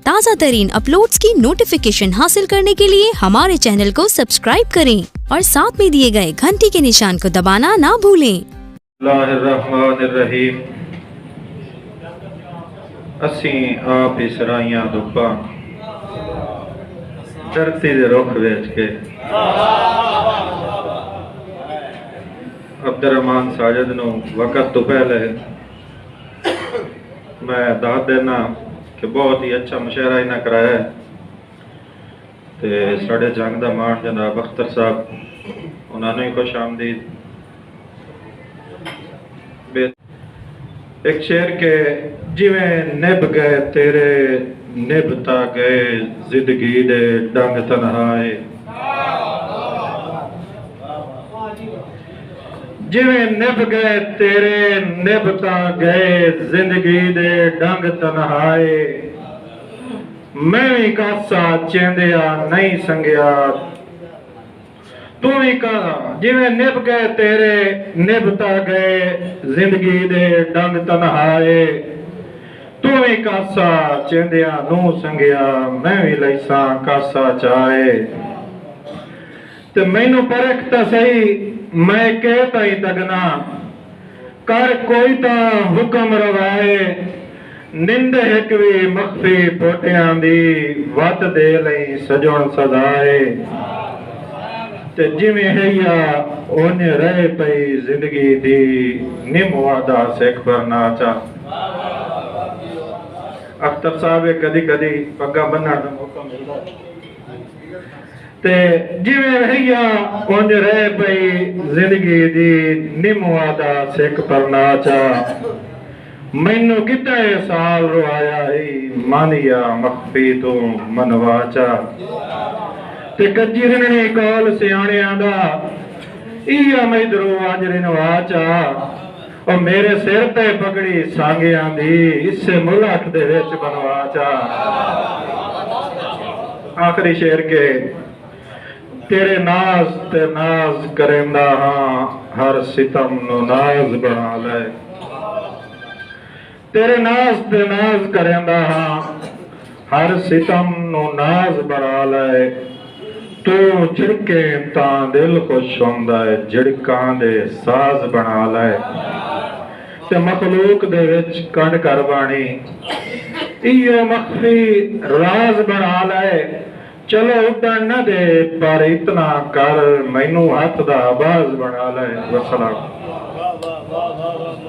ताज़ा तरीन अपलोड्स की नोटिफिकेशन हासिल करने के लिए हमारे चैनल को सब्सक्राइब करें और साथ में दिए गए घंटी के निशान को दबाना ना भूलें। बिस्मिल्लाहिर्रहमानिर्रहीम। असी आप इसराइयां दुपा धरती दे रुख वेच के अब्दुर्रहमान साजिद नूं वक़्त तो पहले मैं दाद देना कि बहुत ही अच्छा मुशायरा इन्हें कराया है। ते साढ़े जंग दा मान जनाब अख्तर साहब उन्होंने खुश आमदीद। एक शेर के जिवें निभ गए तेरे निभता गए जिंदगी दे डंग तन्हाए, जिवें निभ गए तेरे निभता गए जिंदगी दे डंग तन्हाए, मैं भी कासा चेंदिया नहीं संगिया तू भी कहा, जिवें निभ गए तेरे निभता गए जिंदगी दे डंग तन्हाए, तू भी कासा चेंदिया नू संगिया मैं भी लैसा कासा चाहे। ते मैनू परख तां सही मैं के ताई तगना कर कोई तां हुक्म रवाए, निंद एक भी मख्फी पोटियां दी वत दे लई सजण सदाए, ते जिवें हैया ओने रह पई जिंदगी दी निम वादा सिख पर नाचा। अख्तर साहब कदी कदी पग्गा बन्नण दा मौका मिलदा ते जिवें हैया ओने रह पई जिंदगी दी निम वादा सिख पर नाचा, मैनू कितने साल रुआया ही मानिया मख्फी तू मनवाचा, ते कच्ची रिणनी कौल सियाणियां दा इया मैदरू अज रिनवाचा, और मेरे सिर ते पगड़ी सांगियां दी इसे मुल्क दे विच बनवाचा। आखिरी शेर के तेरे नाज ते नाज करेंदा हां हर सितम नु नाज बना ले, तेरे नाज ते नाज करेंदा हां हर सितम नु नाज बना ले, तू झिड़के तां दिल खुश होंदा है झिड़कां दे साज बना ले, ते मखलूक दे विच कंड कर बाणी इयो मख्फी राज बना ले, चलो उड़न न दे पर इतना कर मैनू हथ दा बाज बना ले। वसलाम।